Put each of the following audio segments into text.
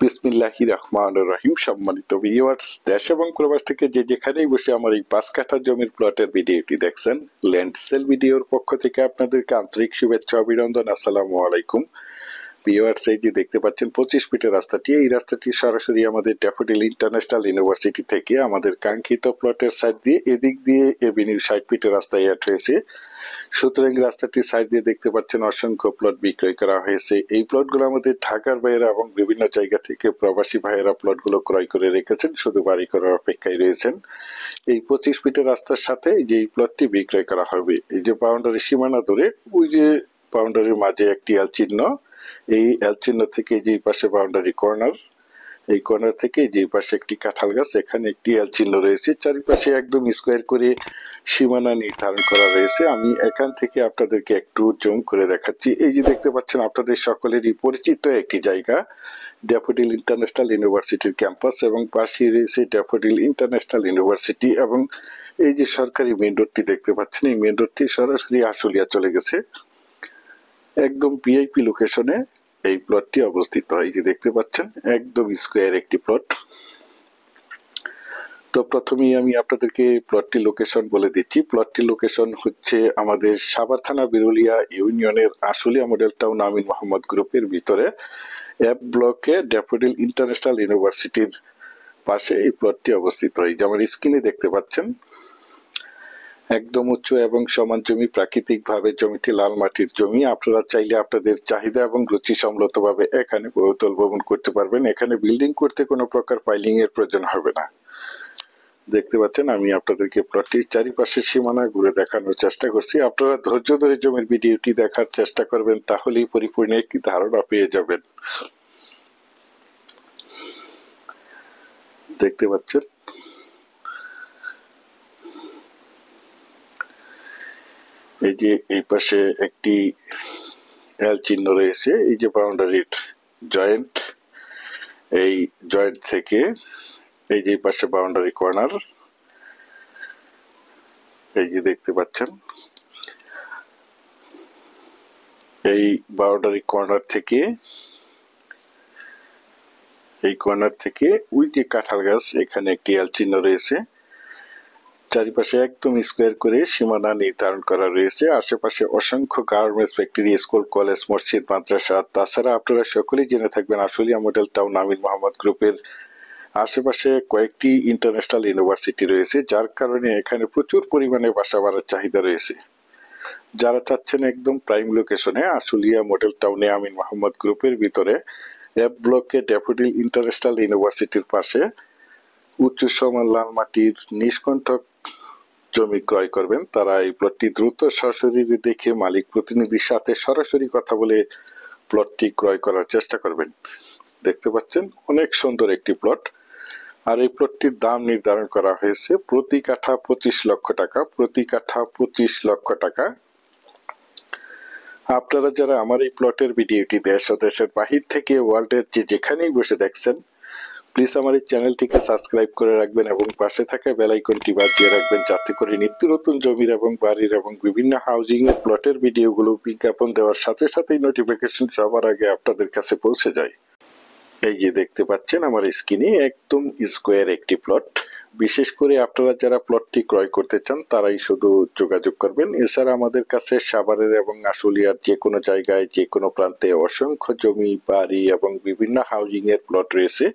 বিসমিল্লাহির রহমানির রহিম। সম্মানিত ভিউয়ার্স, দেশ এবং প্রবাস থেকে যে যেখানেই বসে আমার এই 5 কাঠা জমির প্লটের ভিডিওটি দেখছেন, ল্যান্ড সেল ভিডিওর পক্ষ থেকে আপনাদেরকে আন্তরিক শুভেচ্ছা অভিনন্দন। আসসালামু আলাইকুম ভিউয়ার্স। এই যে দেখতে পাচ্ছেন 25 ফিটের রাস্তাটি, এই রাস্তাটি সরাসরি আমাদের ড্যাফোডিল ইন্টারন্যাশনাল ইউনিভার্সিটি থেকে আমাদের কাঙ্ক্ষিত প্লটের সাইড দিয়ে এদিক দিয়ে এভিনিউ 60 ফিটের রাস্তায় অ্যাড হয়েছে। সুতরাং রাস্তাটির সাইড দিয়ে দেখতে পাচ্ছেন অসংখ্য প্লট বিক্রয় করা হয়েছে। এই প্লটগুলো আমাদের ঢাকার ভাইয়েরা এবং বিভিন্ন জায়গা থেকে প্রবাসী ভাইয়েরা প্লটগুলো ক্রয় করে রেখেছেন, শুধু বাড়ি করার অপেক্ষায় রয়েছেন। এই 25 ফিটের রাস্তার সাথে যে এই প্লটটি বিক্রয় করা হবে, এই যে বাউন্ডারি সীমানা ধরে ওই যে বাউন্ডারির মাঝে একটি এল চিহ্ন, এই এল চিহ্ন থেকে যে পাশে বাউন্ডারি কর্নার, এই কর্নার থেকে যে পাশে একটি কাঁঠাল গাছ, এখানে একটি এল চিহ্ন রয়েছে। চারিপাশে একদম স্কোয়ার করে সীমানা নির্ধারণ করা রয়েছে। আমি এখান থেকে আপনাদেরকে একটু জুম করে দেখাচ্ছি। এই যে দেখতে পাচ্ছেন আপনাদের সকলেরই পরিচিত একটি জায়গা, ড্যাফোডিল ইন্টারন্যাশনাল ইউনিভার্সিটির ক্যাম্পাস, এবং পাশেই রয়েছে ড্যাফোডিল ইন্টারন্যাশনাল ইউনিভার্সিটি। এবং এই যে সরকারি মেন রোডটি দেখতে পাচ্ছেন, এই মেন রোডটি সরাসরি আশুলিয়া চলে গেছে। একদম ভিআইপি লোকেশনে এই প্লটটি অবস্থিত। এই যে দেখতে পাচ্ছেন একদম স্কোয়ার একটি প্লট। তো প্রথমেই আমি আপনাদেরকে প্লটটি লোকেশন বলে দিচ্ছি। প্লটটি লোকেশন হচ্ছে আমাদের সাভার থানা বিরুলিয়া ইউনিয়নের আশুলিয়া মডেল টাউন আমিন মোহাম্মদ গ্রুপের ভিতরে এফ ব্লকে ড্যাফোডিল ইন্টারন্যাশনাল ইউনিভার্সিটির পাশে এই প্লটটি অবস্থিত। এই যে আমার স্ক্রিনে দেখতে পাচ্ছেন একদম উচ্চ এবং সমান জমি, প্রাকৃতিক ভাবে জমিটি লাল মাটির জমি। আপনারা চাইলে আপনাদের চাহিদা এবং রুচি সম্মতভাবে এখানে বহুতল ভবন করতে পারবেন। এখানে বিল্ডিং করতে কোনো প্রকার পাইলিং এর প্রয়োজন হবে না। দেখতে পাচ্ছেন আমি আপনাদেরকে প্লটটির চারিপাশে সীমানা ঘুরে দেখানোর চেষ্টা করছি। আপনারা ধৈর্য ধরে জমির ভিডিওটি দেখার চেষ্টা করবেন, তাহলেই পরিপূর্ণ একটি ধারণা পেয়ে যাবেন। দেখতে পাচ্ছেন এই যে এই পাশে একটি এল চিহ্ন রয়েছে, এই যে বাউন্ডারির জয়েন্ট, এই জয়েন্ট থেকে এই যে পাশে বাউন্ডারি কর্নার, এই যে দেখতে পাচ্ছেন এই বাউন্ডারি কর্নার থেকে, এই কর্নার থেকে ওই যে কাঁঠাল গাছ, এখানে একটি এল চিহ্ন রয়েছে। চারিপাশে একদম স্কোয়ার করে সীমানা নির্ধারণ করা রয়েছে। আশেপাশে অসংখ্য গার্মেন্টস ফ্যাক্টরি, স্কুল, কলেজ, মসজিদ, মাদ্রাসা। তাছাড়া আপনারা সকলেই জেনে থাকবেন আশুলিয়া মডেল টাউন আমিন মোহাম্মদ গ্রুপের আশেপাশে কয়েকটি ইন্টারন্যাশনাল ইউনিভার্সিটি রয়েছে, যার কারণে এখানে প্রচুর পরিমাণে বাসা ভাড়ার চাহিদা রয়েছে। যারা চাচ্ছেন একদম প্রাইম লোকেশনে আশুলিয়া মডেল টাউনে আমিন মোহাম্মদ গ্রুপের ভিতরে এফ ব্লকে ড্যাফোডিল ইন্টারন্যাশনাল ইউনিভার্সিটির পাশে উচ্চ সমান লাল মাটির নিষ্কণ্টক জমি ক্রয় করবেন, তারা এই প্লটটি দ্রুত সশরীরে দেখে মালিক প্রতিনিধির সাথে সরাসরি কথা বলে প্লটটি ক্রয় করার চেষ্টা করবেন। দেখতে পাচ্ছেন অনেক সুন্দর একটি প্লট, আর এই প্লটটির দাম নির্ধারণ করা হয়েছে প্রতি কাঠা 25 লক্ষ টাকা। প্রতি কাঠা 25 লক্ষ টাকা। আপনারা যারা আমার এই প্লটের ভিডিওটি দেশ ও দেশের বাহির থেকে ওয়ার্ল্ডের যে যেখানেই বসে দেখছেন, প্লিজ আমার এই চ্যানেলটিকে সাবস্ক্রাইব করে রাখবেন এবং পাশে থাকা বেল আইকনটি বাজিয়ে রাখবেন, যাতে করে নিত্য নতুন জমির এবং বাড়ির এবং বিভিন্ন হাউজিং এর প্লটের ভিডিওগুলো বিজ্ঞাপন দেওয়ার সাথে সাথেই নোটিফিকেশন সবার আগে আপনাদের কাছে পৌঁছে যায়। এই যে দেখতে পাচ্ছেন আমার স্ক্রিনে একদম স্কোয়ার একটি প্লট। বিশেষ করে আপনারা যারা প্লটটি ক্রয় করতে চান তারাই শুধু যোগাযোগ করবেন। এছাড়া আমাদের কাছে সাভারের এবং আশুলিয়ার যে কোনো জায়গায় যে কোনো প্রান্তে অসংখ্য জমি, বাড়ি এবং বিভিন্ন হাউজিং এর প্লট রয়েছে।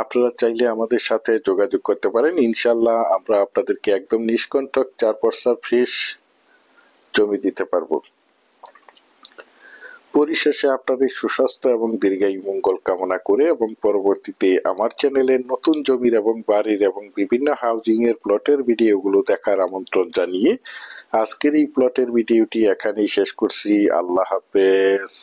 আপনারা চাইলে আমাদের সাথে যোগাযোগ করতে পারেন। ইনশাল্লাহ আমরা আপনাদেরকে একদম নিষ্কণ্টক 4 পয়সা ফ্রেশ জমি দিতে পারবো। পরিশেষে আপনাদের সুস্বাস্থ্য এবং দীর্ঘায়ু মঙ্গল কামনা করে এবং পরবর্তীতে আমার চ্যানেলের নতুন জমির এবং বাড়ির এবং বিভিন্ন হাউজিং এর প্লটের ভিডিওগুলো দেখার আমন্ত্রণ জানিয়ে আজকের এই প্লটের ভিডিওটি এখানেই শেষ করছি। আল্লাহ হাফেজ।